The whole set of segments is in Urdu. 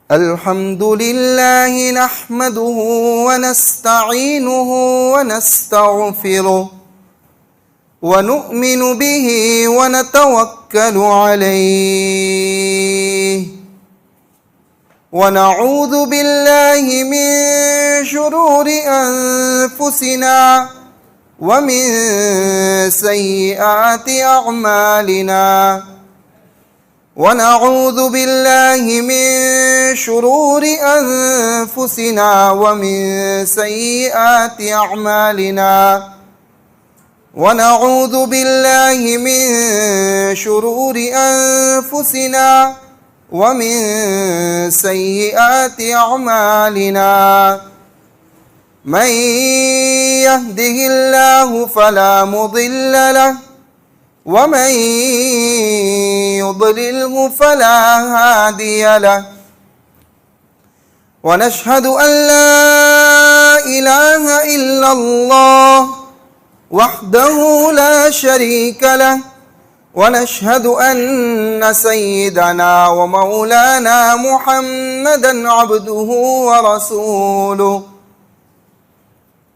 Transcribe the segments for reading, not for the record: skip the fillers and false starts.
الحمد لله نحمده ونستعينه ونستغفره ونؤمن به ونتوكل عليه ونعوذ بالله من شرور أنفسنا ومن سيئات أعمالنا ونعوذ بالله من شرور أنفسنا ومن سيئات أعمالنا ونعوذ بالله من شرور أنفسنا ومن سيئات أعمالنا من يهده الله فلا مضل له ومن يضلله فلا هادي له ونشهد أن لا إله إلا الله وحده لا شريك له ونشهد أن سيدنا ومولانا محمدا عبده ورسوله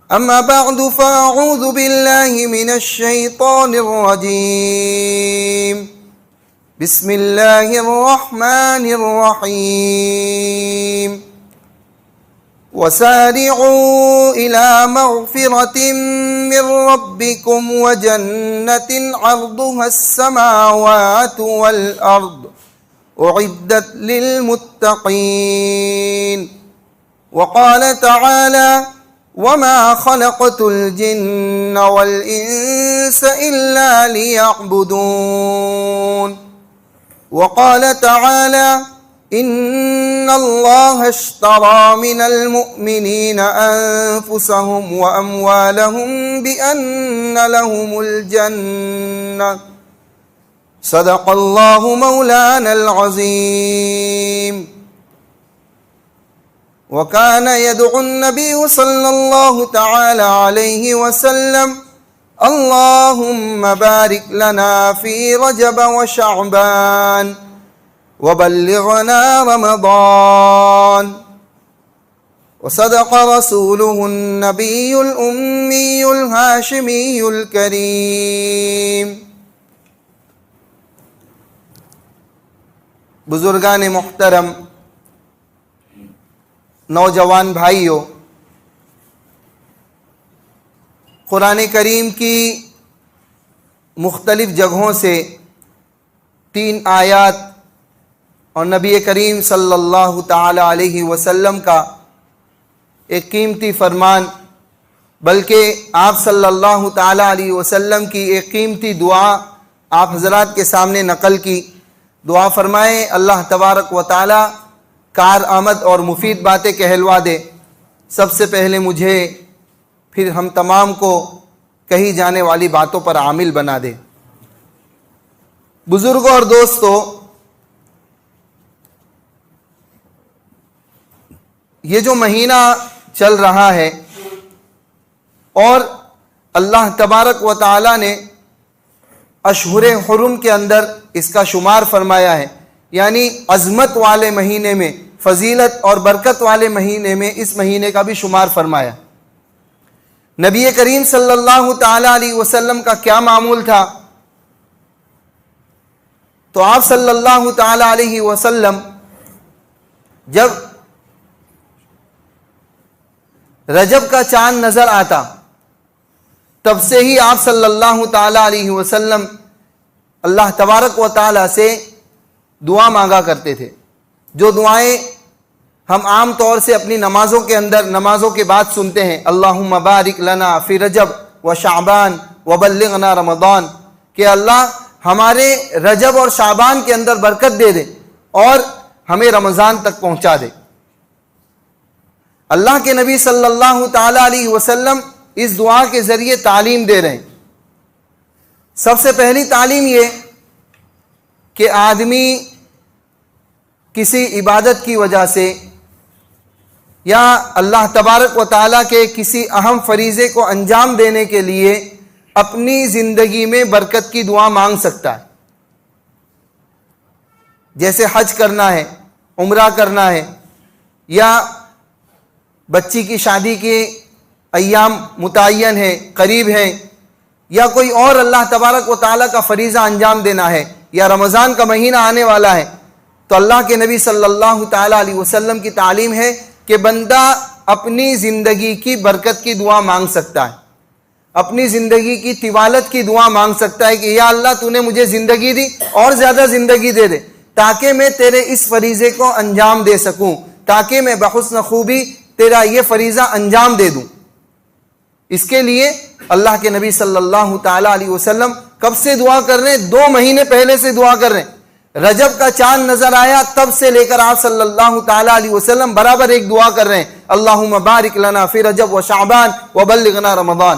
أما بعد فأعوذ بالله من الشيطان الرجيم بسم الله الرحمن الرحيم وسارعوا إلى مغفرة من ربكم وجنة عرضها السماوات والأرض أعدت للمتقين وقال تعالى وما خلقت الجن والإنس إلا ليعبدون وقال تعالى إن الله اشترى من المؤمنين أنفسهم وأموالهم بأن لهم الجنة صدق الله مولانا العظيم وكان يدعو النبي صلى الله تعالى عليه وسلم اللهم بارك لنا في رجب وشعبان وبلغنا رمضان وصدق رسوله النبي الأمي الهاشمي الكريم بزرگان محترم، نوجوان بھائیوں، قرآن کریم کی مختلف جگہوں سے 3 آیات اور نبی کریم صلی اللہ تعالی علیہ وسلم کا ایک قیمتی فرمان، بلکہ آپ صلی اللہ تعالی علیہ وسلم کی ایک قیمتی دعا آپ حضرات کے سامنے نقل کی۔ دعا فرمائیں اللہ تبارک و تعالی کارآمد اور مفید باتیں کہلوا دے، سب سے پہلے مجھے پھر ہم تمام کو کہی جانے والی باتوں پر عامل بنا دے۔ بزرگوں اور دوستو، یہ جو مہینہ چل رہا ہے اور اللہ تبارک و تعالی نے اشہر حرم کے اندر اس کا شمار فرمایا ہے، یعنی عظمت والے مہینے میں، فضیلت اور برکت والے مہینے میں اس مہینے کا بھی شمار فرمایا۔ نبی کریم صلی اللہ تعالی علیہ وسلم کا کیا معمول تھا؟ تو آپ صلی اللہ تعالی علیہ وسلم جب رجب کا چاند نظر آتا تب سے ہی آپ صلی اللہ تعالی علیہ وسلم اللہ تبارک و تعالی سے دعا مانگا کرتے تھے، جو دعائیں ہم عام طور سے اپنی نمازوں کے اندر، نمازوں کے بعد سنتے ہیں، اللہم بارک لنا فی رجب و شعبان وبلغنا رمضان، کہ اللہ ہمارے رجب اور شعبان کے اندر برکت دے دے اور ہمیں رمضان تک پہنچا دے۔ اللہ کے نبی صلی اللہ تعالی علیہ وسلم اس دعا کے ذریعے تعلیم دے رہے ہیں۔ سب سے پہلی تعلیم یہ کہ آدمی کسی عبادت کی وجہ سے یا اللہ تبارک و تعالیٰ کے کسی اہم فریضے کو انجام دینے کے لیے اپنی زندگی میں برکت کی دعا مانگ سکتا ہے۔ جیسے حج کرنا ہے، عمرہ کرنا ہے، یا بچی کی شادی کے ایام متعین ہیں، قریب ہیں، یا کوئی اور اللہ تبارک و تعالیٰ کا فریضہ انجام دینا ہے، یا رمضان کا مہینہ آنے والا ہے، تو اللہ کے نبی صلی اللہ تعالیٰ علیہ وسلم کی تعلیم ہے کہ بندہ اپنی زندگی کی برکت کی دعا مانگ سکتا ہے، اپنی زندگی کی طوالت کی دعا مانگ سکتا ہے کہ یا اللہ تو نے مجھے زندگی دی اور زیادہ زندگی دے دے تاکہ میں تیرے اس فریضے کو انجام دے سکوں، تاکہ میں بحسن خوبی تیرا یہ فریضہ انجام دے دوں۔ اس کے لیے اللہ کے نبی صلی اللہ تعالیٰ علیہ وسلم کب سے دعا کر رہے ہیں؟ 2 مہینے پہلے سے دعا کر رہے ہیں۔ رجب کا چاند نظر آیا تب سے لے کر آپ صلی اللہ تعالیٰ علیہ وسلم برابر ایک دعا کر رہے ہیں، اللہم بارک لنا فی رجب و شعبان وبلغنا رمضان۔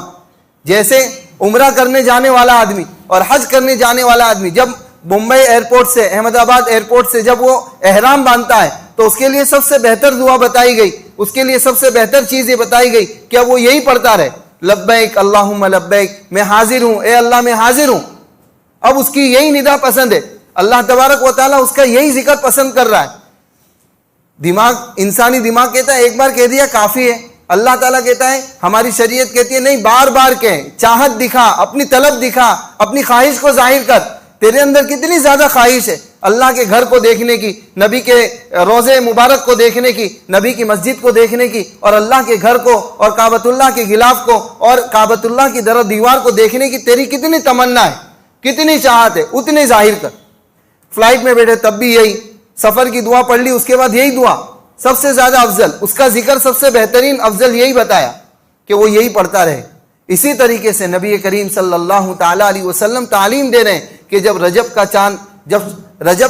جیسے عمرہ کرنے جانے والا آدمی اور حج کرنے جانے والا آدمی جب ممبئی ایئرپورٹ سے، احمد آباد ایئرپورٹ سے جب وہ احرام باندھتا ہے تو اس کے لیے سب سے بہتر دعا بتائی گئی، اس کے لیے سب سے بہتر چیز یہ بتائی گئی کہ وہ یہی پڑھتا رہے، لبیک اللہم لبیک، میں حاضر ہوں اے اللہ میں حاضر ہوں۔ اب اس کی یہی ندا پسند ہے، اللہ تبارک و تعالیٰ اس کا یہی ذکر پسند کر رہا ہے۔ انسانی دماغ کہتا ہے ایک بار کہہ دیا کافی ہے، اللہ تعالیٰ کہتا ہے، ہماری شریعت کہتی ہے نہیں، بار بار کہیں، چاہت دکھا، اپنی طلب دکھا، اپنی خواہش کو ظاہر کر۔ تیرے اندر کتنی زیادہ خواہش ہے اللہ کے گھر کو دیکھنے کی، نبی کے روضے مبارک کو دیکھنے کی، نبی کی مسجد کو دیکھنے کی، اور اللہ کے گھر کو اور کعبۃ اللہ کے غلاف کو اور کعبۃ اللہ کی در و دیوار کو دیکھنے کی تیری کتنی تمنا ہے، کتنی چاہت ہے، اتنے ظاہر کر۔ فلائٹ میں بیٹھے تب بھی یہی، سفر کی دعا پڑھ لی اس کے بعد یہی دعا سب سے زیادہ افضل، اس کا ذکر سب سے بہترین افضل یہی بتایا کہ وہ یہی پڑھتا رہے۔ اسی طریقے سے نبی کریم صلی اللہ تعالیٰ علیہ وسلم تعلیم دے رہے ہیں کہ جب رجب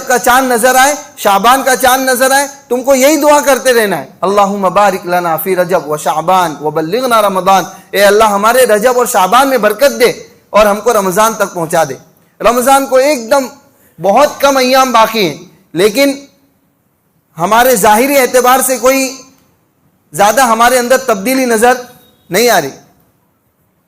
کا چاند نظر آئے، شعبان کا چاند نظر آئے، تم کو یہی دعا کرتے رہنا ہے، اللہم بارک لنا فی رجب و شعبان وبلغنا رمضان، اے اللہ ہمارے رجب اور شعبان میں برکت دے اور ہم کو رمضان تک پہنچا دے۔ رمضان کو ایک دم بہت کم ایام باقی ہیں، لیکن ہمارے ظاہری اعتبار سے کوئی زیادہ ہمارے اندر تبدیلی نظر نہیں آ رہی۔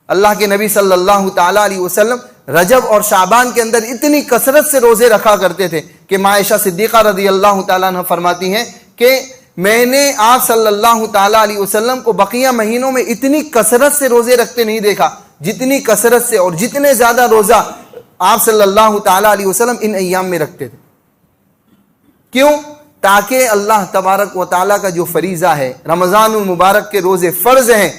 اللہ کے نبی صلی اللہ تعالیٰ علیہ وسلم رجب اور شعبان کے اندر اتنی کثرت سے روزے رکھا کرتے تھے کہ ماں عائشہ صدیقہ رضی اللہ تعالیٰ عنہ فرماتی ہیں کہ میں نے آپ صلی اللہ تعالیٰ علیہ وسلم کو بقیہ مہینوں میں اتنی کثرت سے روزے رکھتے نہیں دیکھا جتنی کثرت سے اور جتنے زیادہ روزہ آپ صلی اللہ تعالیٰ علیہ وسلم ان ایام میں رکھتے تھے۔ کیوں؟ تاکہ اللہ تبارک و تعالیٰ کا جو فریضہ ہے، رمضان المبارک کے روزے فرض ہیں،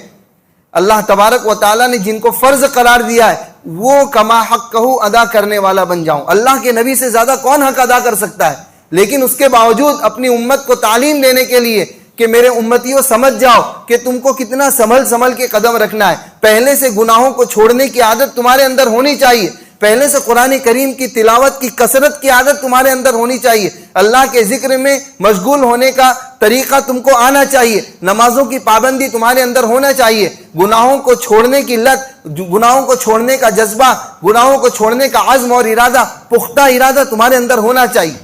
اللہ تبارک و تعالیٰ نے جن کو فرض قرار دیا ہے وہ کما حق کہو ادا کرنے والا بن جاؤں۔ اللہ کے نبی سے زیادہ کون حق ادا کر سکتا ہے؟ لیکن اس کے باوجود اپنی امت کو تعلیم دینے کے لیے کہ میرے امتیوں سمجھ جاؤ کہ تم کو کتنا سنبھل کے قدم رکھنا ہے، پہلے سے گناہوں کو چھوڑنے کی عادت تمہارے اندر ہونی چاہیے، پہلے سے قرآن کریم کی تلاوت کی کثرت کی عادت تمہارے اندر ہونی چاہیے، اللہ کے ذکر میں مشغول ہونے کا طریقہ تم کو آنا چاہیے، نمازوں کی پابندی تمہارے اندر ہونا چاہیے، گناہوں کو چھوڑنے کی لت، گناہوں کو چھوڑنے کا جذبہ، گناہوں کو چھوڑنے کا عزم اور ارادہ، پختہ ارادہ تمہارے اندر ہونا چاہیے۔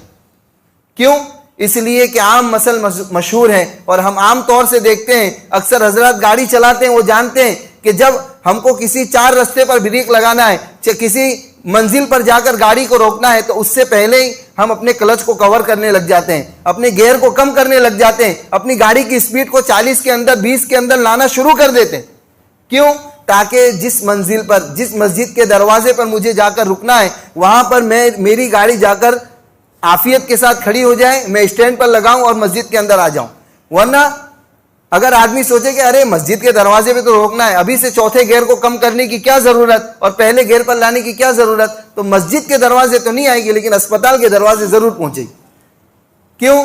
کیوں؟ اس لیے کہ عام مسئل مشہور ہے اور ہم عام طور سے دیکھتے ہیں، اکثر حضرات گاڑی چلاتے ہیں وہ جانتے ہیں کہ جب ہم کو کسی 4 رستے پر بریک لگانا ہے، کسی منزل پر جا کر گاڑی کو روکنا ہے تو اس سے پہلے ہی ہم اپنے کلچ کو کور کرنے لگ جاتے ہیں، اپنے گیئر کو کم کرنے لگ جاتے ہیں، اپنی گاڑی کی سپیڈ کو 40 کے اندر 20 کے اندر لانا شروع کر دیتے ہیں۔ کیوں؟ تاکہ جس منزل پر، جس مسجد کے دروازے پر مجھے جا کر رکنا ہے وہاں پر میری گاڑی جا کر عافیت کے ساتھ کھڑی ہو جائے، میں اسٹینڈ پر لگاؤں اور مسجد کے اندر آ جاؤں۔ ورنہ اگر آدمی سوچے کہ ارے مسجد کے دروازے پہ تو روکنا ہے، ابھی سے چوتھے گیئر کو کم کرنے کی کیا ضرورت اور پہلے گیئر پر لانے کی کیا ضرورت، تو مسجد کے دروازے تو نہیں آئے گی لیکن اسپتال کے دروازے ضرور پہنچے گی۔ کیوں؟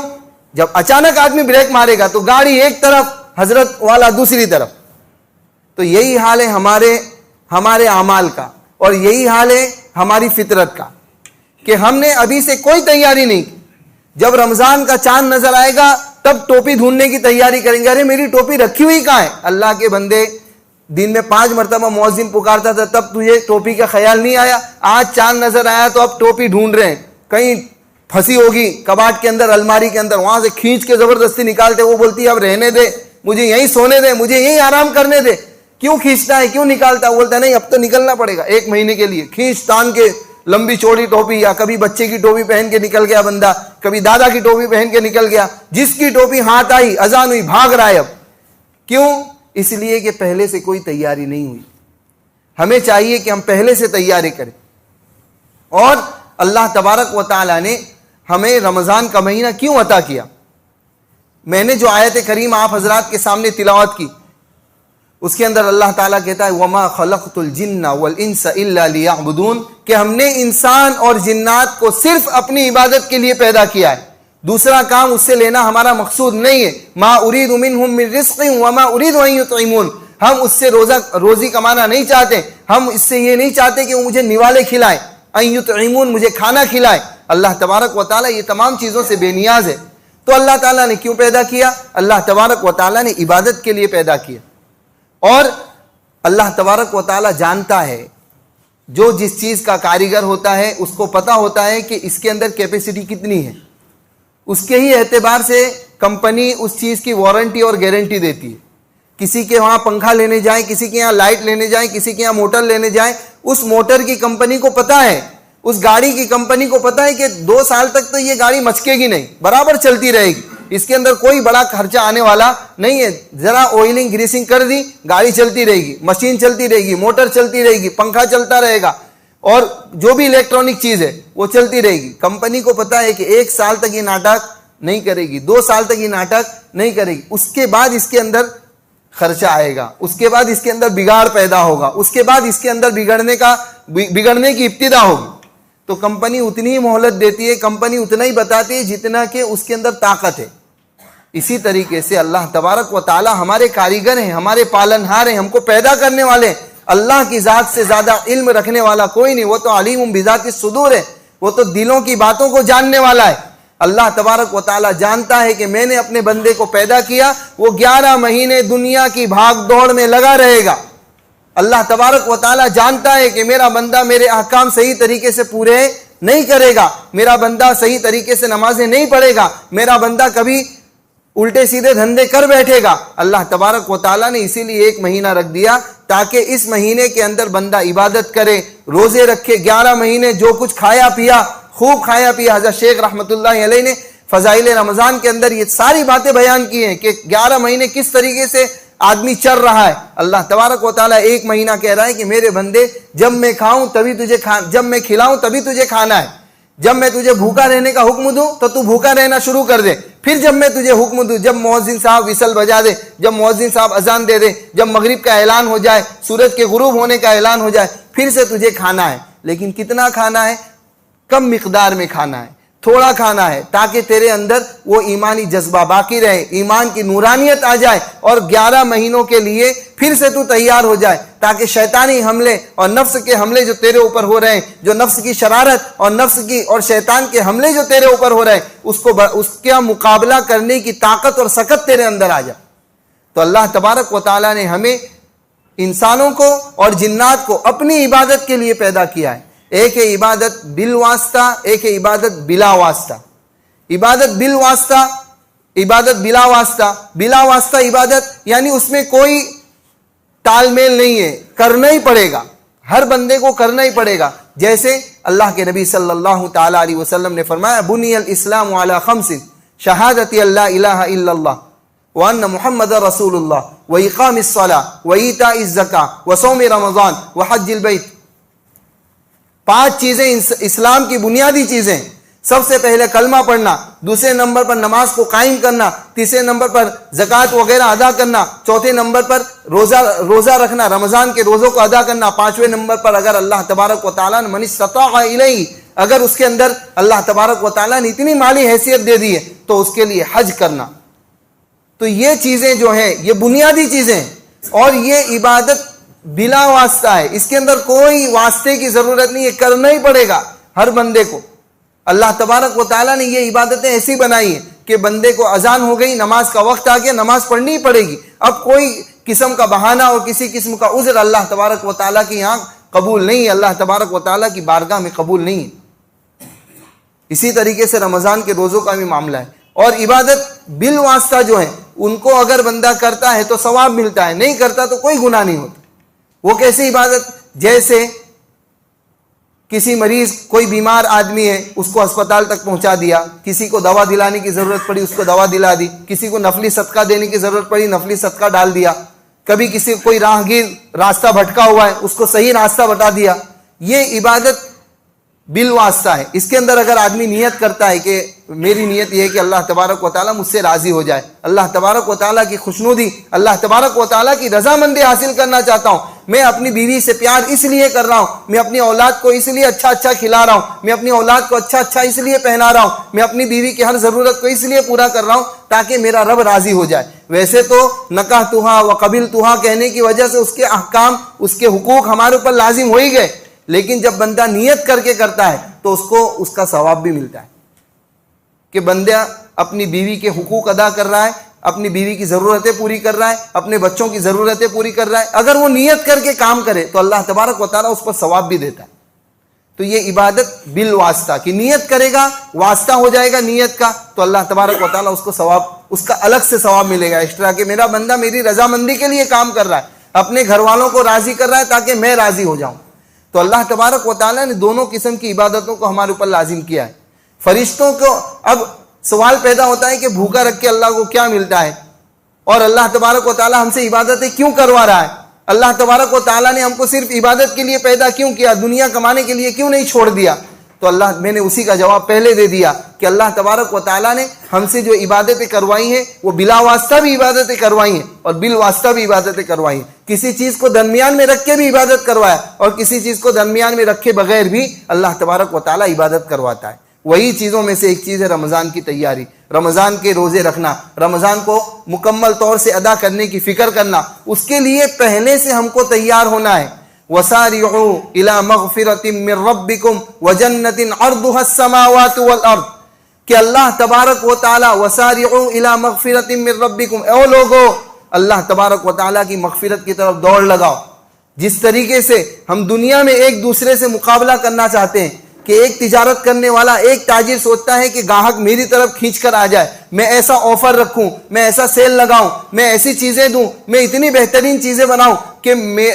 جب اچانک آدمی بریک مارے گا تو گاڑی ایک طرف، حضرت والا دوسری طرف۔ تو یہی حال ہے ہمارے اعمال کا، اور یہی حال ہے ہماری فطرت کا کہ ہم نے ابھی سے کوئی تیاری نہیں کی۔ جب رمضان کا چاند نظر آئے گا تب ٹوپی ڈھونڈنے کی تیاری کریں گے، ارے میری ٹوپی رکھی ہوئی کہاں ہے؟ اللہ کے بندے، دن میں 5 مرتبہ مؤذن پکارتا تھا تب تجھے ٹوپی کا خیال نہیں آیا، آج چاند نظر آیا تو اب ٹوپی ڈھونڈ رہے ہیں، کہیں پھنسی ہوگی کباٹ کے اندر، الماری کے اندر، وہاں سے کھینچ کے زبردستی نکالتے، وہ بولتی ہے اب رہنے دے، مجھے یہیں سونے دے، مجھے یہیں آرام کرنے دے۔ کیوں کھینچتا ہے، کیوں نکالتا ہے؟ وہ بولتا ہے نہیں اب تو نکلنا پڑے گا 1 مہینے کے لیے، کھینچ تان کے لمبی چوڑی ٹوپی، یا کبھی بچے کی ٹوپی پہن کے نکل گیا بندہ، کبھی دادا کی ٹوپی پہن کے نکل گیا، جس کی ٹوپی ہاتھ آئی اذان ہوئی بھاگ رہا ہے اب. کیوں؟ اس لیے کہ پہلے سے کوئی تیاری نہیں ہوئی. ہمیں چاہیے کہ ہم پہلے سے تیاری کریں. اور اللہ تبارک و تعالیٰ نے ہمیں رمضان کا مہینہ کیوں عطا کیا؟ میں نے جو آیت کریم آپ حضرات کے سامنے تلاوت کی، اس کے اندر اللہ تعالیٰ کہتا ہے وَمَا خَلَقْتُ الْجِنَّ وَالْإِنسَ إِلَّا لِيَعْبُدُونَ، کہ ہم نے انسان اور جنات کو صرف اپنی عبادت کے لیے پیدا کیا ہے، دوسرا کام اس سے لینا ہمارا مقصود نہیں ہے. مَا أُرِيدُ مِنْهُمْ مِنْ رِزْقٍ وَمَا أُرِيدُ أَنْ يُطْعِمُونَ، ہم اس سے روزی کمانا نہیں چاہتے، ہم اس سے یہ نہیں چاہتے کہ وہ مجھے نوالے کھلائیں، أَنْ يُطْعِمُونَ مجھے کھانا کھلائے. اللہ تبارک و تعالیٰ یہ تمام چیزوں سے بے نیاز ہے. تو اللہ تعالیٰ نے کیوں پیدا کیا؟ اللہ تبارک و تعالیٰ نے عبادت کے لیے پیدا کیا. اور اللہ تبارک و تعالیٰ جانتا ہے، جو جس چیز کا کاریگر ہوتا ہے اس کو پتا ہوتا ہے کہ اس کے اندر کیپیسٹی کتنی ہے. اس کے ہی اعتبار سے کمپنی اس چیز کی وارنٹی اور گارنٹی دیتی ہے. کسی کے وہاں پنکھا لینے جائیں، کسی کے یہاں لائٹ لینے جائیں، کسی کے یہاں موٹر لینے جائیں، اس موٹر کی کمپنی کو پتا ہے، اس گاڑی کی کمپنی کو پتا ہے کہ 2 سال تک تو یہ گاڑی مچکے گی نہیں، برابر چلتی رہے گی، اس کے اندر کوئی بڑا خرچہ آنے والا نہیں ہے. ذرا آئلنگ گریسنگ کر دی، گاڑی چلتی رہے گی، مشین چلتی رہے گی، موٹر چلتی رہے گی، پنکھا چلتا رہے گا، اور جو بھی الیکٹرانک چیز ہے وہ چلتی رہے گی. کمپنی کو پتا ہے کہ 1 سال تک یہ ناٹک نہیں کرے گی، 2 سال تک یہ ناٹک نہیں کرے گی، اس کے بعد اس کے اندر خرچہ آئے گا، اس کے بعد اس کے اندر بگاڑ پیدا ہوگا، اس کے بعد اس کے اندر بگڑنے کی ابتدا ہوگی. تو کمپنی اتنی ہی مہلت دیتی ہے، کمپنی اتنا ہی بتاتی ہے جتنا کہ اس کے اندر طاقت ہے. اسی طریقے سے اللہ تبارک و تعالی ہمارے کاریگر ہیں، ہمارے پالنہار ہیں، ہم کو پیدا کرنے والے ہیں. اللہ کی ذات سے زیادہ علم رکھنے والا کوئی نہیں، وہ تو علیم بذات الصدور ہے، وہ تو دلوں کی باتوں کو جاننے والا ہے. اللہ تبارک و تعالی جانتا ہے کہ میں نے اپنے بندے کو پیدا کیا، وہ 11 مہینے دنیا کی بھاگ دوڑ میں لگا رہے گا. اللہ تبارک و تعالی جانتا ہے کہ میرا بندہ میرے احکام صحیح طریقے سے پورے نہیں کرے گا، میرا بندہ صحیح طریقے سے نمازیں نہیں پڑھے گا، میرا بندہ کبھی الٹے سیدھے دھندے کر بیٹھے گا. اللہ تبارک و تعالیٰ نے اسی لیے 1 مہینہ رکھ دیا تاکہ اس مہینے کے اندر بندہ عبادت کرے، روزے رکھے. 11 مہینے جو کچھ کھایا پیا، خوب کھایا پیا. حضرت شیخ رحمۃ اللہ علیہ نے فضائل رمضان کے اندر یہ ساری باتیں بیان کی ہیں کہ 11 مہینے کس طریقے سے آدمی چل رہا ہے. اللہ تبارک و تعالیٰ 1 مہینہ کہہ رہا ہے کہ میرے بندے جب میں کھاؤں تبھی تجھے جب میں کھلاؤں تبھی تجھے کھانا ہے، جب میں تجھے بھوکا رہنے کا حکم دوں تو تو بھوکا رہنا شروع کر دے، پھر جب میں تجھے حکم دوں، جب مؤذن صاحب وصل بجا دے، جب مؤذن صاحب اذان دے دے، جب مغرب کا اعلان ہو جائے، سورج کے غروب ہونے کا اعلان ہو جائے، پھر سے تجھے کھانا ہے. لیکن کتنا کھانا ہے؟ کم مقدار میں کھانا ہے، تھوڑا کھانا ہے، تاکہ تیرے اندر وہ ایمانی جذبہ باقی رہے، ایمان کی نورانیت آ جائے، اور 11 مہینوں کے لیے پھر سے تو تیار ہو جائے، تاکہ شیطانی حملے اور نفس کے حملے جو تیرے اوپر ہو رہے ہیں، جو نفس کی شرارت اور نفس کی اور شیطان کے حملے جو تیرے اوپر ہو رہے ہیں، اس کا مقابلہ کرنے کی طاقت اور سکت تیرے اندر آ جائے. تو اللہ تبارک و تعالیٰ نے ہمیں انسانوں کو اور جنات کو اپنی عبادت کے لیے پیدا کیا ہے. ایک ہے عبادت بالواسطہ، ایک ہے عبادت بلا واسطہ. عبادت بالواسطہ، عبادت بلا واسطہ. بلا واسطہ عبادت یعنی اس میں کوئی تال میل نہیں ہے، کرنا ہی پڑے گا، ہر بندے کو کرنا ہی پڑے گا. جیسے اللہ کے نبی صلی اللہ تعالی علیہ وسلم نے فرمایا بنی الاسلام علی 5 شہادت اللہ الہ الا اللہ وان محمد رسول اللہ واقام الصلاۃ وایتاء الزکاۃ وصوم رمضان وحج البیت. 5 چیزیں اسلام کی بنیادی چیزیں. سب سے پہلے کلمہ پڑھنا، دوسرے نمبر پر نماز کو قائم کرنا، تیسرے نمبر پر زکوٰۃ وغیرہ ادا کرنا، چوتھے نمبر پر روزہ رکھنا، رمضان کے روزوں کو ادا کرنا، 5ویں نمبر پر اگر اللہ تبارک و تعالیٰ نے من استطاع الیہ، اگر اس کے اندر اللہ تبارک و تعالیٰ نے اتنی مالی حیثیت دے دی ہے تو اس کے لیے حج کرنا. تو یہ چیزیں جو ہیں یہ بنیادی چیزیں، اور یہ عبادت بلا واسطہ ہے، اس کے اندر کوئی واسطے کی ضرورت نہیں ہے، کرنا ہی پڑے گا ہر بندے کو. اللہ تبارک و تعالیٰ نے یہ عبادتیں ایسی بنائی ہیں کہ بندے کو اذان ہو گئی، نماز کا وقت آ گیا، نماز پڑھنی ہی پڑے گی. اب کوئی قسم کا بہانہ اور کسی قسم کا عذر اللہ تبارک و تعالیٰ کی یہاں قبول نہیں ہے، اللہ تبارک و تعالیٰ کی بارگاہ میں قبول نہیں ہے. اسی طریقے سے رمضان کے روزوں کا بھی معاملہ ہے. اور عبادت بالواسطہ جو ہے ان کو اگر بندہ کرتا ہے تو ثواب ملتا ہے، نہیں کرتا تو کوئی گناہ نہیں ہوتا. وہ کیسی عبادت؟ جیسے کسی مریض کوئی بیمار آدمی ہے اس کو اسپتال تک پہنچا دیا, کسی کو دوا دلانے کی ضرورت پڑی اس کو دوا دلا دی, کسی کو نفلی صدقہ دینے کی ضرورت پڑی نفلی صدقہ ڈال دیا, کبھی کسی کوئی راہگیر راستہ بھٹکا ہوا ہے اس کو صحیح راستہ بتا دیا. یہ عبادت بالواسطہ ہے. اس کے اندر اگر آدمی نیت کرتا ہے کہ میری نیت یہ ہے کہ اللہ تبارک و تعالیٰ مجھ سے راضی ہو جائے, اللہ تبارک و تعالیٰ کی خوشنودی, اللہ تبارک و تعالیٰ کی رضامندی حاصل کرنا چاہتا ہوں, میں اپنی بیوی سے پیار اس لیے کر رہا ہوں, میں اپنی اولاد کو اس لیے اچھا اچھا کھلا رہا ہوں, میں اپنی اولاد کو اچھا اچھا اس لیے پہنا رہا ہوں, میں اپنی بیوی کی ہر ضرورت کو اس لیے پورا کر رہا ہوں تاکہ میرا رب راضی ہو جائے. ویسے تو نکحتھا وقبلتھا کہنے کی وجہ سے اس کے احکام, اس کے حقوق ہمارے اوپر لازم ہو ہی گئے, لیکن جب بندہ نیت کر کے کرتا ہے تو اس کو اس کا ثواب بھی ملتا ہے کہ بندہ اپنی بیوی کے حقوق ادا کر رہا ہے, اپنی بیوی کی ضرورتیں پوری کر رہا ہے, اپنے بچوں کی ضرورتیں پوری کر رہا ہے. اگر وہ نیت کر کے کام کرے تو اللہ تبارک و تعالیٰ اس پر ثواب بھی دیتا ہے. تو یہ عبادت بالواسطہ کی نیت کرے گا, واسطہ ہو جائے گا نیت کا, تو اللہ تبارک و تعالیٰ اس کو ثواب, اس کا الگ سے ثواب ملے گا ایکسٹرا, کہ میرا بندہ میری رضامندی کے لیے کام کر رہا ہے, اپنے گھر والوں کو راضی کر رہا ہے تاکہ میں راضی ہو جاؤں. تو اللہ تبارک و تعالیٰ نے دونوں قسم کی عبادتوں کو ہمارے اوپر لازم کیا ہے. فرشتوں کو اب سوال پیدا ہوتا ہے کہ بھوکا رکھ کے اللہ کو کیا ملتا ہے, اور اللہ تبارک و تعالیٰ ہم سے عبادتیں کیوں کروا رہا ہے. اللہ تبارک و تعالیٰ نے ہم کو صرف عبادت کے لیے پیدا کیوں کیا, دنیا کمانے کے لیے کیوں نہیں چھوڑ دیا. تو میں نے اسی کا جواب پہلے دے دیا کہ اللہ تبارک و تعالیٰ نے ہم سے جو عبادتیں کروائی ہیں وہ بلا واسطہ بھی عبادتیں کروائی ہیں اور بالواسطہ بھی عبادتیں کروائی ہیں. کسی چیز کو درمیان میں رکھ کے بھی عبادت کروایا اور کسی چیز کو درمیان میں رکھے بغیر بھی اللہ تبارک و تعالیٰ عبادت کرواتا ہے. وہی چیزوں میں سے ایک چیز ہے رمضان کی تیاری, رمضان کے روزے رکھنا, رمضان کو مکمل طور سے ادا کرنے کی فکر کرنا. اس کے لیے پہلے سے ہم کو تیار ہونا ہے. وَسَارِعُوا إِلَى مَغْفِرَةٍ مِّن رَبِّكُمْ وَجَنَّةٍ عَرْضُهَا السَّمَاوَاتُ وَالْأَرْضُ, کہ اللہ تبارک و تعالیٰ وَسَارِعُوا إِلَى مَغْفِرَةٍ مِّن رَبِّكُمْ, اے لوگو اللہ تبارک و تعالیٰ کی مغفرت کی طرف دوڑ لگاؤ. جس طریقے سے ہم دنیا میں ایک دوسرے سے مقابلہ کرنا چاہتے ہیں کہ ایک تجارت کرنے والا, ایک تاجر سوچتا ہے کہ گاہک میری طرف کھینچ کر آ جائے, میں ایسا آفر رکھوں, میں ایسا سیل لگاؤں, میں ایسی چیزیں دوں, میں اتنی بہترین چیزیں بناؤں کہ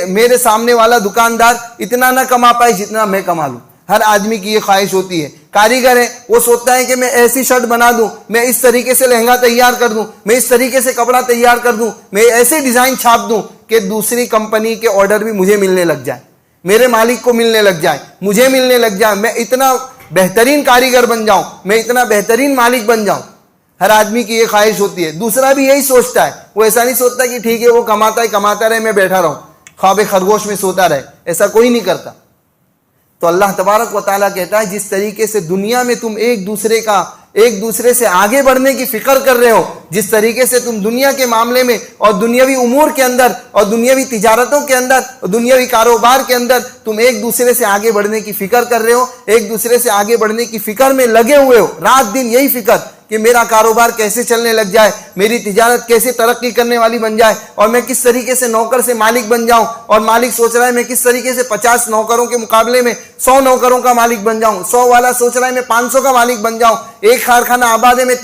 میرے سامنے والا دکاندار اتنا نہ کما پائے جتنا میں کما لوں. ہر آدمی کی یہ خواہش ہوتی ہے. کاریگر ہے وہ سوچتا ہے کہ میں ایسی شرٹ بنا دوں, میں اس طریقے سے لہنگا تیار کر دوں, میں اس طریقے سے کپڑا تیار کر دوں, میں ایسے ڈیزائن چھاپ دوں کہ دوسری کمپنی کے آرڈر بھی مجھے ملنے لگ جائے, میرے مالک کو ملنے لگ جائے, مجھے ملنے لگ جائے, میں اتنا بہترین کاریگر بن جاؤں, میں اتنا بہترین مالک بن جاؤں. ہر آدمی کی یہ خواہش ہوتی ہے. دوسرا بھی یہی سوچتا ہے, وہ ایسا نہیں سوچتا کہ ٹھیک ہے وہ کماتا رہے, میں بیٹھا رہوں خواب خرگوش میں سوتا رہے. ایسا کوئی نہیں کرتا. تو اللہ تبارک و تعالیٰ کہتا ہے جس طریقے سے دنیا میں تم ایک دوسرے سے آگے بڑھنے کی فکر کر رہے ہو, جس طریقے سے تم دنیا کے معاملے میں اور دنیاوی امور کے اندر اور دنیاوی تجارتوں کے اندر اور دنیاوی کاروبار کے اندر تم ایک دوسرے سے آگے بڑھنے کی فکر کر رہے ہو, ایک دوسرے سے آگے بڑھنے کی فکر میں لگے ہوئے ہو, رات دن یہی فکر کہ میرا کاروبار کیسے چلنے لگ جائے, میری تجارت کیسے ترقی کرنے والی بن جائے, اور میں کس طریقے سے نوکر سے مالک بن جاؤں, اور مالک سوچ رہا ہے میں کس طریقے سے 50 نوکروں کے مقابلے میں 100 نوکروں کا مالک بن جاؤں, 100 والا سوچ رہا ہے میں 500 کا مالک بن جاؤں, ایک کارخانہ آباد ہے میں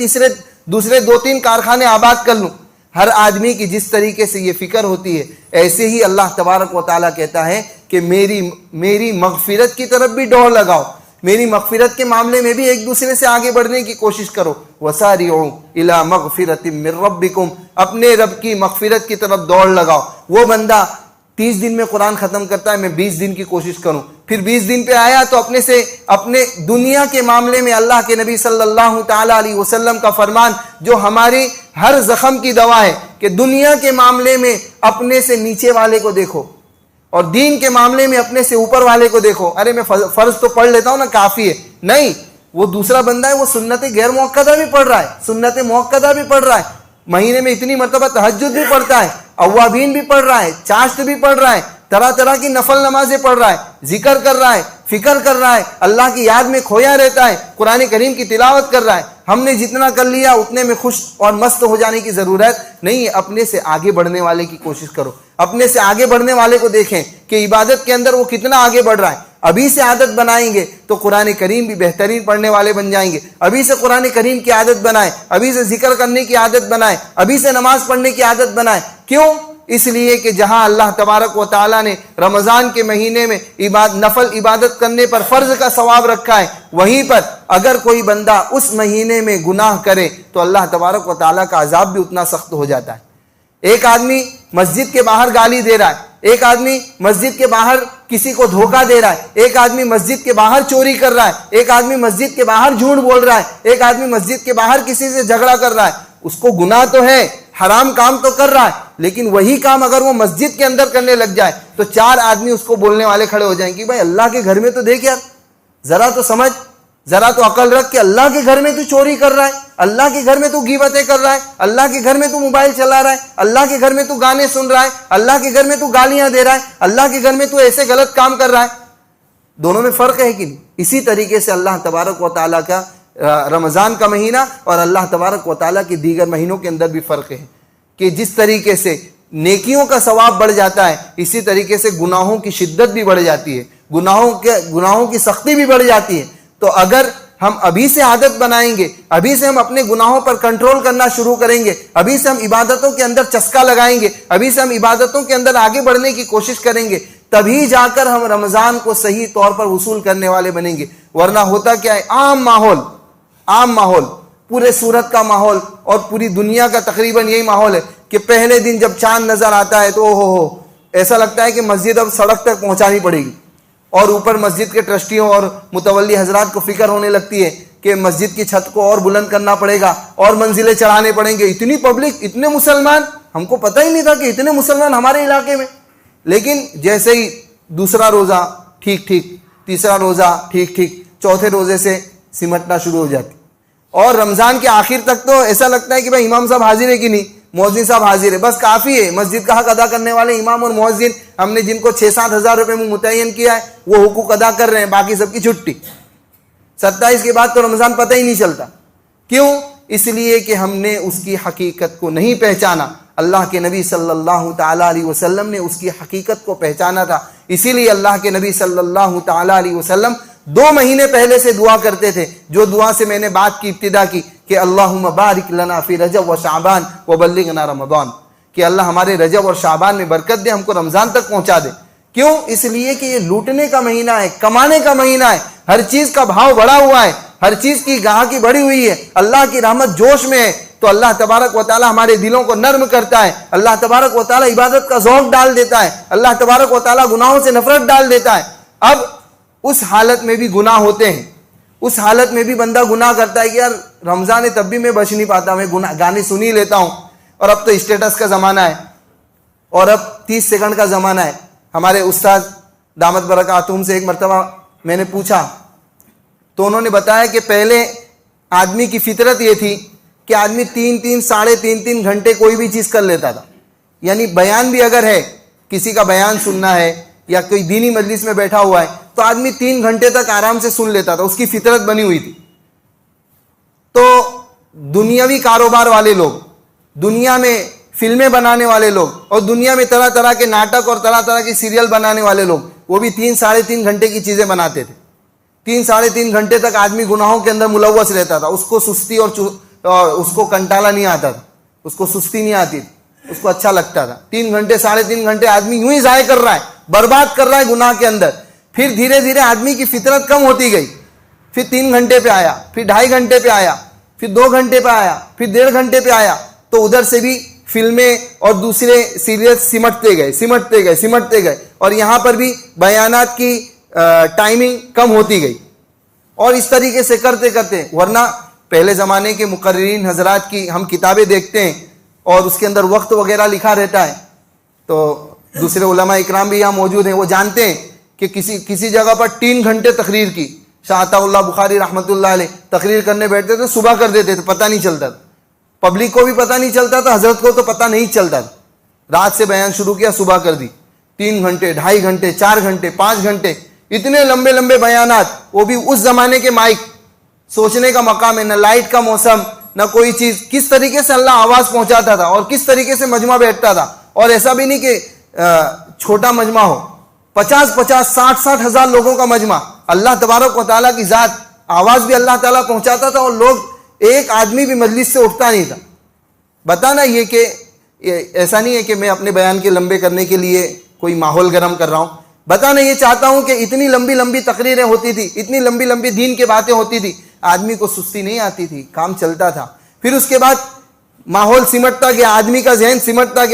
دوسرے 2-3 کارخانے آباد کر لوں. ہر آدمی کی جس طریقے سے یہ فکر ہوتی ہے, ایسے ہی اللہ تبارک و تعالیٰ کہتا ہے کہ میری مغفرت کی طرف بھی دوڑ لگاؤ, میری مغفرت کے معاملے میں بھی ایک دوسرے سے آگے بڑھنے کی کوشش کرو. وَسَارِعُوا إِلَى مَغْفِرَةٍ مِّن رَبِّكُمْ, اپنے رب کی مغفرت کی طرف دوڑ لگاؤ. وہ بندہ 30 دن میں قرآن ختم کرتا ہے, میں 20 دن کی کوشش کروں, پھر 20 دن پہ آیا تو اپنے دنیا کے معاملے میں اللہ کے نبی صلی اللہ تعالی علیہ وسلم کا فرمان جو ہماری ہر زخم کی دوا ہے کہ دنیا کے معاملے میں اپنے سے نیچے والے کو دیکھو اور دین کے معاملے میں اپنے سے اوپر والے کو دیکھو. ارے میں فرض تو پڑھ لیتا ہوں نا, کافی ہے. نہیں, وہ دوسرا بندہ ہے, وہ سنت غیر موقدہ بھی پڑھ رہا ہے, سنت موقدہ بھی پڑھ رہا ہے, مہینے میں اتنی مرتبہ تہجد بھی پڑھتا ہے, اوابین بھی پڑھ رہا ہے, چاشت بھی پڑھ رہا ہے, طرح طرح کی نفل نمازیں پڑھ رہا ہے, ذکر کر رہا ہے, فکر کر رہا ہے, اللہ کی یاد میں کھویا رہتا ہے, قرآن کریم کی تلاوت کر رہا ہے. ہم نے جتنا کر لیا اتنے میں خوش اور مست ہو جانے کی ضرورت نہیں ہے. اپنے سے آگے بڑھنے والے کی کوشش کرو, اپنے سے آگے بڑھنے والے کو دیکھیں کہ عبادت کے اندر وہ کتنا آگے بڑھ رہا ہے. ابھی سے عادت بنائیں گے تو قرآن کریم بھی بہترین پڑھنے والے بن جائیں گے. ابھی سے قرآن کریم کی عادت بنائیں, ابھی سے ذکر کرنے کی عادت بنائیں, ابھی سے نماز پڑھنے کی عادت بنائیں. کیوں؟ اس لیے کہ جہاں اللہ تبارک و تعالیٰ نے رمضان کے مہینے میں نفل عبادت کرنے پر فرض کا ثواب رکھا ہے، وہیں پر اگر کوئی بندہ اس مہینے میں گناہ کرے تو اللہ تبارک و تعالیٰ کا عذاب بھی اتنا سخت ہو جاتا ہے۔ ایک آدمی مسجد کے باہر گالی دے رہا ہے، ایک آدمی مسجد کے باہر کسی کو دھوکہ دے رہا ہے، ایک آدمی مسجد کے باہر چوری کر رہا ہے، ایک آدمی مسجد کے باہر جھوٹ بول رہا ہے، ایک آدمی مسجد کے باہر کسی سے جھگڑا کر رہا ہے، اس کو گناہ تو ہے، حرام کام تو کر رہا ہے، لیکن وہی کام اگر وہ مسجد کے اندر کرنے لگ جائے تو 4 آدمی اس کو بولنے والے کھڑے ہو جائیں کہ بھائی اللہ کے گھر میں تو دیکھ یار، ذرا تو سمجھ، ذرا تو عقل رکھ کہ اللہ کے گھر میں تو چوری کر رہا ہے، اللہ کے گھر میں تو غیبتیں کر رہا ہے، اللہ کے گھر میں تو موبائل چلا رہا ہے، اللہ کے گھر میں تو گانے سن رہا ہے، اللہ کے گھر میں تو گالیاں دے رہا ہے، اللہ کے گھر میں تو ایسے غلط کام کر رہا ہے۔ دونوں میں فرق ہے کہ نہیں؟ اسی طریقے سے اللہ تبارک و تعالیٰ کا رمضان کا مہینہ اور اللہ تبارک و تعالیٰ کے دیگر مہینوں کے اندر بھی فرق ہے کہ جس طریقے سے نیکیوں کا ثواب بڑھ جاتا ہے، اسی طریقے سے گناہوں کی شدت بھی بڑھ جاتی ہے، گناہوں کی سختی بھی بڑھ جاتی ہے۔ تو اگر ہم ابھی سے عادت بنائیں گے، ابھی سے ہم اپنے گناہوں پر کنٹرول کرنا شروع کریں گے، ابھی سے ہم عبادتوں کے اندر چسکا لگائیں گے، ابھی سے ہم عبادتوں کے اندر آگے بڑھنے کی کوشش کریں گے، تبھی جا کر ہم رمضان کو صحیح طور پر وصول کرنے والے بنیں گے۔ ورنہ ہوتا کیا ہے، عام ماحول پورے سورت کا ماحول اور پوری دنیا کا تقریباً یہی ماحول ہے کہ پہلے دن جب چاند نظر آتا ہے تو ایسا لگتا ہے کہ مسجد اب سڑک تک پہنچانی پڑے گی، اور اوپر مسجد کے ٹرسٹیوں اور متولی حضرات کو فکر ہونے لگتی ہے کہ مسجد کی چھت کو اور بلند کرنا پڑے گا اور منزلیں چڑھانے پڑیں گے، اتنی پبلک، اتنے مسلمان، ہم کو پتہ ہی نہیں تھا کہ اتنے مسلمان ہمارے علاقے میں۔ لیکن جیسے ہی دوسرا روزہ ٹھیک ٹھیک، تیسرا روزہ ٹھیک ٹھیک، چوتھے روزے سے سمٹنا شروع ہو جاتی، اور رمضان کے آخر تک تو ایسا لگتا ہے کہ بھائی امام صاحب حاضر ہے کہ نہیں، مؤذن صاحب حاضر ہے، بس کافی ہے، مسجد کا حق ادا کرنے والے امام اور مؤذن ہم نے جن کو 6-7 ہزار روپے میں متعین کیا ہے وہ حقوق ادا کر رہے ہیں، باقی سب کی چھٹی۔ 27 کے بعد تو رمضان پتہ ہی نہیں چلتا، کیوں؟ اس لیے کہ ہم نے اس کی حقیقت کو نہیں پہچانا۔ اللہ کے نبی صلی اللہ تعالیٰ علیہ وسلم نے اس کی حقیقت کو پہچانا تھا، اسی لیے اللہ کے نبی صلی اللہ تعالیٰ علیہ وسلم 2 مہینے پہلے سے دعا کرتے تھے، جو دعا سے میں نے بات کی ابتدا کی کہ اللہم بارک لنا فی رجب و شعبان وبلغنا رمضان، کہ اللہ ہمارے رجب اور شعبان میں برکت دے، ہم کو رمضان تک پہنچا دے۔ کیوں؟ اس لیے کہ یہ لوٹنے کا مہینہ ہے، کمانے کا مہینہ ہے، ہر چیز کا بھاؤ بڑھا ہوا ہے، ہر چیز کی گاہکی بڑھی ہوئی ہے، اللہ کی رحمت جوش میں ہے، تو اللہ تبارک و تعالی ہمارے دلوں کو نرم کرتا ہے، اللہ تبارک و تعالی عبادت کا ذوق ڈال دیتا ہے، اللہ تبارک و تعالی گناہوں سے نفرت ڈال دیتا ہے۔ اب اس حالت میں بھی گناہ ہوتے ہیں، اس حالت میں بھی بندہ گناہ کرتا ہے کہ یار رمضان ہے تب بھی میں بچ نہیں پاتا، میں گانے سن ہی لیتا ہوں، اور اب تو اسٹیٹس کا زمانہ ہے، اور اب 30 سیکنڈ کا زمانہ ہے۔ ہمارے استاد دامت برکاتہم سے ایک مرتبہ میں نے پوچھا تو انہوں نے بتایا کہ پہلے آدمی کی فطرت یہ تھی کہ آدمی 3 ساڑھے 3 گھنٹے کوئی بھی چیز کر لیتا تھا، یعنی بیان بھی اگر ہے، کسی کا بیان سننا ہے یا کوئی دینی مجلس میں بیٹھا ہوا ہے تو آدمی 3 گھنٹے تک آرام سے سن لیتا تھا، اس کی فطرت بنی ہوئی تھی۔ تو دنیاوی کاروبار والے لوگ، دنیا میں فلمیں بنانے والے لوگ، اور دنیا میں طرح طرح کے ناٹک اور طرح طرح کے سیریل بنانے والے لوگ، وہ بھی 3 ساڑھے 3 گھنٹے کی چیزیں بناتے تھے۔ 3 ساڑھے 3 گھنٹے تک آدمی گناہوں کے اندر ملوث رہتا تھا، اس کو سستی اور اس کو کنٹالا نہیں آتا تھا، اس کو سستی نہیں آتی تھی، اس کو اچھا لگتا تھا۔ 3 گھنٹے 3.5 گھنٹے آدمی یوں ہی ضائع کر رہا ہے، برباد کر رہا ہے گناہ کے اندر۔ پھر دھیرے دھیرے آدمی کی فطرت کم ہوتی گئی، پھر 3 گھنٹے پہ آیا، پھر 2.5 گھنٹے پہ آیا، پھر 2 گھنٹے پہ آیا، پھر 1.5 گھنٹے پہ آیا، تو ادھر سے بھی فلمیں اور دوسرے سیریل سمٹتے گئے، اور یہاں پر بھی بیانات کی ٹائمنگ کم ہوتی گئی، اور اس طریقے سے کرتے کرتے، ورنہ پہلے زمانے کے مقررین حضرات کی ہم کتابیں دیکھتے ہیں اور اس کے اندر وقت وغیرہ لکھا رہتا ہے، تو دوسرے علماء اکرام بھی یہاں موجود ہیں، وہ جانتے ہیں کہ کسی جگہ پر 3 گھنٹے تقریر کی، شاہ عطا اللہ بخاری رحمۃ اللہ علیہ تقریر کرنے بیٹھتے تھے، صبح کر دیتے تھے، پتہ نہیں چلتا تھا، پبلک کو بھی پتہ نہیں چلتا تھا، حضرت کو تو پتہ نہیں چلتا تھا، رات سے بیان شروع کیا، صبح کر دی، 3 گھنٹے 2.5 گھنٹے 4 گھنٹے 5 گھنٹے، اتنے لمبے لمبے بیانات، وہ بھی اس زمانے کے مائک، سوچنے کا مقام ہے، نہ لائٹ کا موسم نہ کوئی چیز، کس طریقے سے اللہ آواز پہنچاتا تھا اور کس طریقے سے مجمع بیٹھتا تھا، اور ایسا بھی نہیں کہ چھوٹا مجمع ہو، 50-60 ہزار لوگوں کا مجمع، اللہ تبارک و تعالیٰ کی ذات، آواز بھی اللہ تعالیٰ پہنچاتا تھا، اور لوگ ایک آدمی بھی مجلس سے اٹھتا نہیں تھا۔ بتانا یہ کہ ایسا نہیں ہے کہ میں اپنے بیان کے لمبے کرنے کے لیے کوئی ماحول گرم کر رہا ہوں. بتانا یہ چاہتا ہوں کہ اتنی لمبی لمبی تقریریں ہوتی تھی, اتنی لمبی لمبی دین کی باتیں ہوتی تھی, آدمی کو سستی نہیں آتی تھی, کام چلتا تھا. پھر اس کے بعد ماحول سمٹتا گیا, آدمی کا ذہن سمٹتا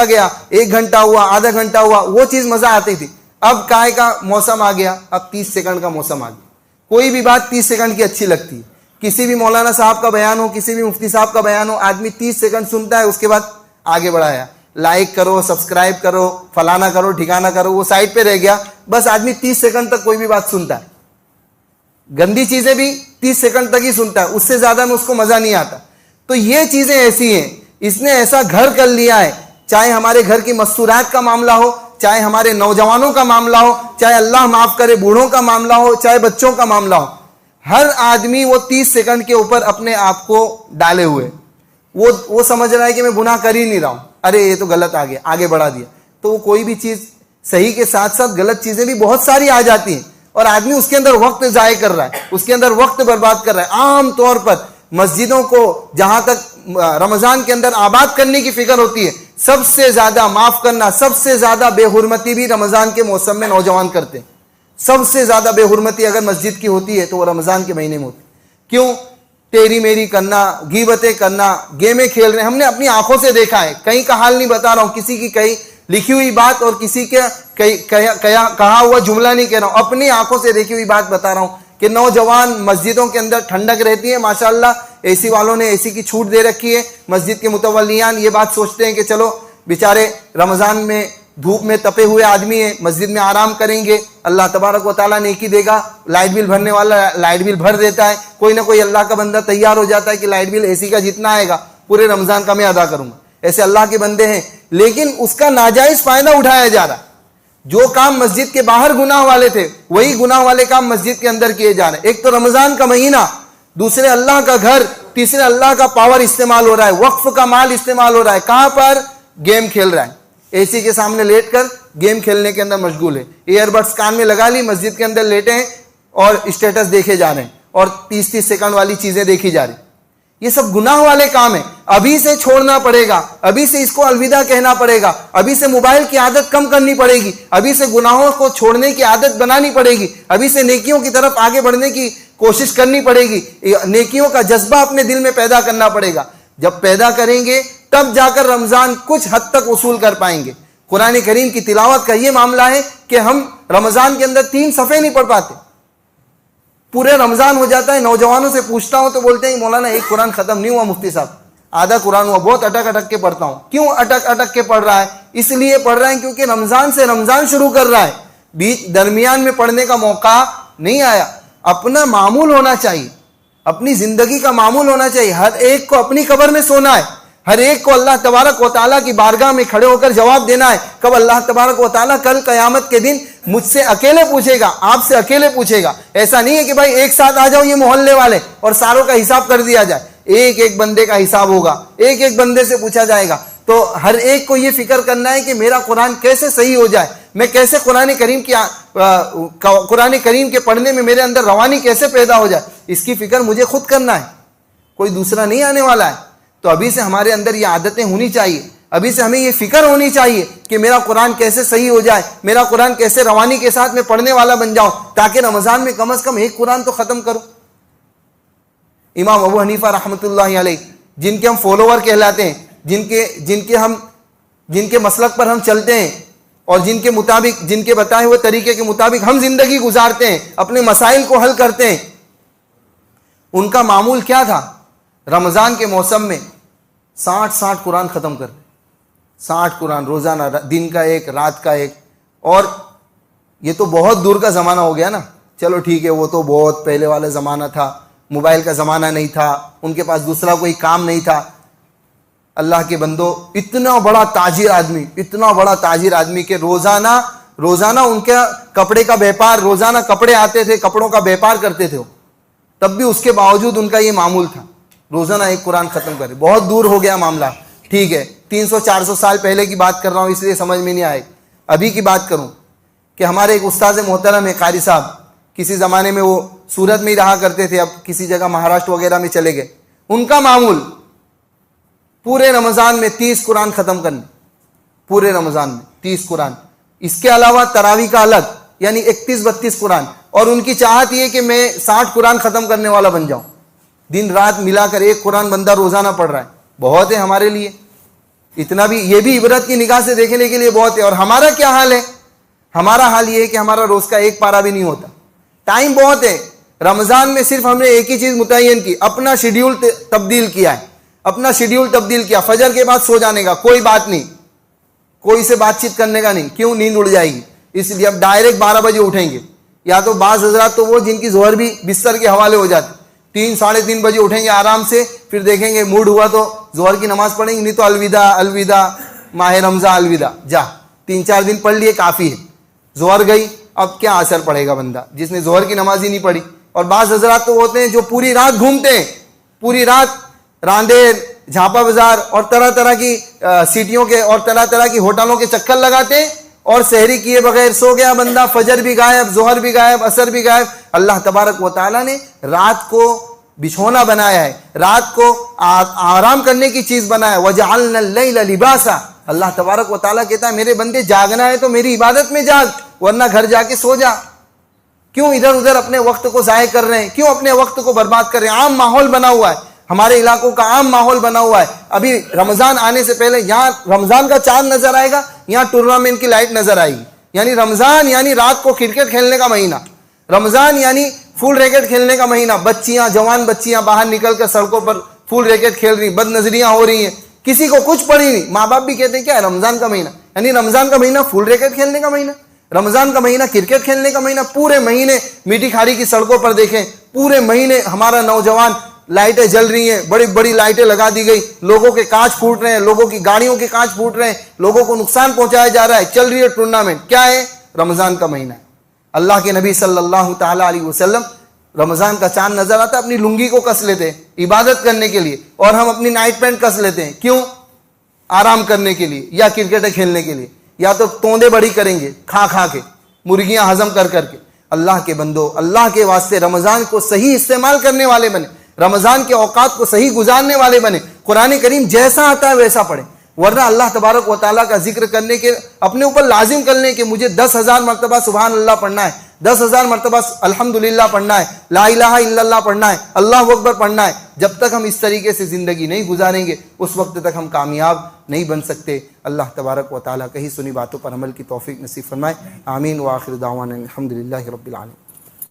گیا, 1 گھنٹہ ہوا, آدھا گھنٹہ ہوا, وہ چیز مزہ آتی تھی. اب کائے کا موسم آ گیا, اب 30 سیکنڈ کا موسم آ گیا. کوئی بھی بات 30 سیکنڈ کی اچھی لگتی ہے. کسی بھی مولانا صاحب کا بیان ہو, کسی بھی مفتی صاحب کا بیان ہو, آدمی 30 سیکنڈ سنتا ہے, اس کے بعد آگے بڑھایا, لائک کرو, سبسکرائب کرو, فلانا کرو, ٹھکانا کرو, وہ سائڈ پہ رہ گیا. بس آدمی 30 سیکنڈ تک کوئی بھی بات سنتا ہے. گندی چیزیں بھی 30 سیکنڈ تک ہی سنتا ہے, اس سے زیادہ میں اس کو مزہ نہیں آتا. تو یہ چیزیں ایسی ہیں, اس نے ایسا گھر کر لیا ہے. چاہے ہمارے گھر کی مستورات کا معاملہ ہو, چاہے ہمارے نوجوانوں کا معاملہ ہو, چاہے اللہ معاف کرے بوڑھوں کا معاملہ ہو, چاہے بچوں کا معاملہ ہو, ہر آدمی وہ 30 سیکنڈ کے اوپر اپنے آپ کو ڈالے ہوئے. وہ سمجھ رہا ہے کہ میں گناہ کر ہی نہیں رہا ہوں, ارے یہ تو غلط آ گیا, آگے بڑھا دیا. تو وہ کوئی بھی چیز صحیح کے ساتھ ساتھ غلط چیزیں بھی بہت ساری آ جاتی ہیں, اور آدمی اس کے اندر وقت ضائع کر رہا ہے, اس کے اندر وقت برباد کر رہا ہے. عام طور پر مسجدوں کو جہاں تک رمضان کے اندر آباد کرنے کی فکر ہوتی ہے, سب سے زیادہ معاف کرنا, سب سے زیادہ بے حرمتی بھی رمضان کے موسم میں نوجوان کرتے ہیں. سب سے زیادہ بے حرمتی اگر مسجد کی ہوتی ہے تو وہ رمضان کے مہینے میں ہوتی ہے. کیوں؟ تیری میری کرنا, غیبتیں کرنا, گیمیں کھیل رہے ہیں. ہم نے اپنی آنکھوں سے دیکھا ہے, کہیں کا حال نہیں بتا رہا ہوں, کسی کی کہیں لکھی ہوئی بات اور کسی کے کہا ہوا جملہ نہیں کہہ رہا ہوں, اپنی آنکھوں سے دیکھی ہوئی بات بتا رہا ہوں کہ نوجوان مسجدوں کے اندر ٹھنڈک رہتی ہے, ماشاءاللہ اے سی والوں نے اے سی کی چھوٹ دے رکھی ہے. مسجد کے متولیان یہ بات سوچتے ہیں کہ چلو بیچارے رمضان میں دھوپ میں تپے ہوئے آدمی ہیں, مسجد میں آرام کریں گے, اللہ تبارک و تعالیٰ نیکی دے گا. لائٹ بل بھرنے والا لائٹ بل بھر دیتا ہے, کوئی نہ کوئی اللہ کا بندہ تیار ہو جاتا ہے کہ لائٹ بل اے سی کا جتنا آئے گا پورے رمضان کا میں ادا کروں گا. ایسے اللہ کے بندے ہیں, لیکن اس کا ناجائز فائدہ اٹھایا جا رہا ہے. جو کام مسجد کے باہر گناہ والے تھے وہی گناہ والے کام مسجد کے اندر کیے جا رہے ہیں. ایک تو رمضان کا مہینہ, دوسرے اللہ کا گھر, تیسرے اللہ کا پاور استعمال ہو رہا ہے, وقف کا مال استعمال ہو رہا ہے. کہاں پر؟ گیم کھیل رہا ہے, اے سی کے سامنے لیٹ کر گیم کھیلنے کے اندر مشغول ہے. ایئر بڈس کان میں لگا لی, مسجد کے اندر لیٹے ہیں اور اسٹیٹس دیکھے جا رہے ہیں اور 30 سیکنڈ والی چیزیں دیکھی جا رہی. یہ سب گناہ والے کام ہیں. ابھی سے چھوڑنا پڑے گا, ابھی سے اس کو الوداع کہنا پڑے گا, ابھی سے موبائل کی عادت کم کرنی پڑے گی, ابھی سے گناہوں کو چھوڑنے کی عادت بنانی پڑے گی, ابھی سے نیکیوں کی طرف آگے بڑھنے کی کوشش کرنی پڑے گی, نیکیوں کا جذبہ اپنے دل میں پیدا کرنا پڑے گا. جب پیدا کریں گے تب جا کر رمضان کچھ حد تک وصول کر پائیں گے. قرآن کریم کی تلاوت کا یہ معاملہ ہے کہ ہم رمضان کے اندر 3 صفحے نہیں پڑھ پاتے, پورے رمضان ہو جاتا ہے. نوجوانوں سے پوچھتا ہوں تو بولتے ہیں مولانا ایک قرآن ختم نہیں ہوا مفتی صاحب, آدھا قرآن ہوا, بہت اٹک اٹک کے پڑھتا ہوں. کیوں اٹک اٹک کے پڑھ رہا ہے؟ اس لیے پڑھ رہا ہے کیونکہ رمضان سے رمضان شروع کر رہا ہے, بیچ درمیان میں پڑھنے کا موقع نہیں آیا. اپنا معمول ہونا چاہیے, اپنی زندگی کا معمول ہونا چاہیے. ہر ایک کو اپنی قبر میں سونا ہے, ہر ایک کو اللہ تبارک و تعالیٰ کی بارگاہ میں کھڑے ہو کر جواب دینا ہے. کب اللہ تبارک و تعالیٰ کل قیامت کے دن مجھ سے اکیلے پوچھے گا, آپ سے اکیلے پوچھے گا. ایسا نہیں ہے کہ بھائی ایک ساتھ آ جاؤ یہ محلے والے اور ساروں کا حساب کر دیا جائے. ایک ایک بندے کا حساب ہوگا, ایک ایک بندے سے پوچھا جائے گا. تو ہر ایک کو یہ فکر کرنا ہے کہ میرا قرآن کیسے صحیح ہو جائے, میں کیسے قرآن کریم کے پڑھنے میں میرے اندر روانی کیسے پیدا ہو جائے. اس کی فکر مجھے خود کرنا ہے, کوئی دوسرا نہیں آنے والا ہے. تو ابھی سے ہمارے اندر یہ عادتیں ہونی چاہیے, ابھی سے ہمیں یہ فکر ہونی چاہیے کہ میرا قرآن کیسے صحیح ہو جائے, میرا قرآن کیسے روانی کے ساتھ میں پڑھنے والا بن جاؤں, تاکہ رمضان میں کم از کم ایک قرآن تو ختم کروں. امام ابو حنیفہ رحمۃ اللہ علیہ, جن کے ہم فالوور کہلاتے ہیں, جن کے مسلک پر ہم چلتے ہیں اور جن کے مطابق, جن کے بتائے ہوئے طریقے کے مطابق ہم زندگی گزارتے ہیں, اپنے مسائل کو حل کرتے ہیں, ان کا معمول کیا تھا؟ رمضان کے موسم میں 60 قرآن ختم کر, 60 قرآن روزانہ, دن کا ایک, رات کا ایک. اور یہ تو بہت دور کا زمانہ ہو گیا نا, چلو ٹھیک ہے, وہ تو بہت پہلے والا زمانہ تھا, موبائل کا زمانہ نہیں تھا, ان کے پاس دوسرا کوئی کام نہیں تھا. اللہ کے بندو, اتنا بڑا تاجر آدمی کہ روزانہ ان کا کپڑے کا بیپار, روزانہ کپڑے آتے تھے, کپڑوں کا بیپار کرتے تھے, تب بھی اس کے باوجود ان کا یہ معمول تھا روزانہ ایک قرآن ختم کرے. بہت دور ہو گیا معاملہ, ٹھیک ہے, 300-400 سال پہلے کی بات کر رہا ہوں اس لیے سمجھ میں نہیں آئے. ابھی کی بات کروں کہ ہمارے ایک استاد محترم ہے قاری صاحب, کسی زمانے میں وہ سورت میں ہی رہا کرتے تھے, اب کسی جگہ مہاراشٹر وغیرہ میں چلے گئے. ان کا معمول پورے رمضان میں 30 قرآن ختم کرنے، پورے رمضان میں 30 قرآن. اس کے علاوہ تراویح کا الگ، یعنی 31-32 قرآن. اور ان کی چاہت یہ کہ میں 60 قرآن ختم کرنے والا بن جاؤں. دن رات ملا کر 1 قرآن بندہ روزانہ پڑھ رہا ہے، بہت ہے ہمارے لیے. اتنا بھی، یہ بھی عبرت کی نگاہ سے دیکھنے کے لیے بہت ہے. اور ہمارا کیا حال ہے؟ ہمارا حال یہ ہے کہ ہمارا روز کا 1 پارہ بھی نہیں ہوتا. ٹائم بہت ہے. رمضان میں صرف ہم نے ایک ہی چیز متعین کی، اپنا شیڈیول تبدیل کیا ہے، اپنا شیڈیول تبدیل کیا. فجر کے بعد سو جانے کا، کوئی بات نہیں، کوئی سے بات چیت کرنے کا نہیں. کیوں؟ نیند اڑ جائے گی. اس لیے اب ڈائریکٹ 12 بجے اٹھیں گے. یا تو بعض حضرات تو وہ جن کی ظہر بھی بستر کے حوالے ہو جاتی، 3-3:30 بجے اٹھیں گے آرام سے، پھر دیکھیں گے موڈ ہوا تو ظہر کی نماز پڑھیں گے، نہیں تو الوداع الوداع ماہ رمضان الوداع. جا 3-4 دن پڑھ لیے کافی ہے. ظہر گئی، اب کیا اثر پڑے گا بندہ جس نے ظہر کی نماز ہی نہیں پڑھی. اور بعض حضرات تو ہوتے ہیں جو پوری رات گھومتے ہیں، پوری رات راندیر، جھاپا بازار اور طرح طرح کی سٹیوں کے اور طرح طرح کی ہوٹلوں کے چکر لگاتے ہیں، اور سحری کیے بغیر سو گیا بندہ. فجر بھی غائب، ظہر بھی غائب، عصر بھی غائب. اللہ تبارک و تعالیٰ نے رات کو بچھونا بنایا ہے، رات کو آرام کرنے کی چیز بنایا ہے. وَجَعَلْنَا اللَّيْلَ لِبَاسًا. اللہ تبارک و تعالیٰ کہتا ہے میرے بندے جاگنا ہے تو میری عبادت میں جاگ، ورنہ گھر جا کے سو جا. کیوں ادھر ادھر اپنے وقت کو ضائع کر رہے ہیں؟ کیوں اپنے وقت کو برباد کر رہے ہیں؟ عام ماحول بنا ہوا ہے، ہمارے علاقوں کا عام ماحول بنا ہوا ہے. ابھی رمضان آنے سے پہلے یہاں رمضان کا چاند نظر آئے گا، یہاں ٹورنامنٹ کی لائٹ نظر آئے گی. یعنی رمضان یعنی رات کو کرکٹ کھیلنے کا مہینہ، رمضان یعنی فل ریکٹ کھیلنے کا مہینہ. بچیاں، جوان بچیاں باہر نکل کر سڑکوں پر فل ریکٹ کھیل رہی، بد نظریاں ہو رہی ہیں، کسی کو کچھ پڑھی نہیں. ماں باپ بھی کہتے ہیں کیا ہے رمضان کا مہینہ، یعنی رمضان کا مہینہ فل ریکٹ کھیلنے کا مہینہ، رمضان کا مہینہ کرکٹ کھیلنے کا مہینہ. پورے مہینے میٹھی کھاڑی کی سڑکوں پر دیکھیں، پورے مہینے ہمارا نوجوان، لائٹیں جل رہی ہیں، بڑی بڑی لائٹیں لگا دی گئی، لوگوں کے کانچ پھوٹ رہے ہیں، لوگوں کی گاڑیوں کے کانچ پھوٹ رہے ہیں، لوگوں کو نقصان پہنچایا جا رہا ہے. چل رہی ہے ٹورنامنٹ. کیا ہے؟ رمضان کا مہینہ ہے. اللہ کے نبی صلی اللہ تعالی علیہ وسلم رمضان کا چاند نظر آتا اپنی لنگی کو کس لیتے ہیں عبادت کرنے کے لیے، اور ہم اپنی نائٹ پینٹ کس لیتے ہیں. کیوں؟ آرام کرنے کے لیے یا کرکٹ کھیلنے کے لیے، یا تو توندے بڑی کریں گے کھا کھا کے، مرغیاں ہضم کر کر کے. اللہ کے بندو، اللہ کے واسطے رمضان کو صحیح استعمال کرنے والے بنے، رمضان کے اوقات کو صحیح گزارنے والے بنے. قرآن کریم جیسا آتا ہے ویسا پڑھیں، ورنہ اللہ تبارک و تعالیٰ کا ذکر کرنے کے اپنے اوپر لازم کر لیں کہ مجھے 10,000 مرتبہ سبحان اللہ پڑھنا ہے، 10,000 مرتبہ الحمدللہ پڑھنا ہے، لا الہ الا اللہ پڑھنا ہے، اللہ اکبر پڑھنا ہے. جب تک ہم اس طریقے سے زندگی نہیں گزاریں گے اس وقت تک ہم کامیاب نہیں بن سکتے. اللہ تبارک و تعالیٰ کہیں سنی باتوں پر عمل کی توفیق نصیب فرمائے. آمین. وآخر دعوانا الحمدللہ رب العالمین.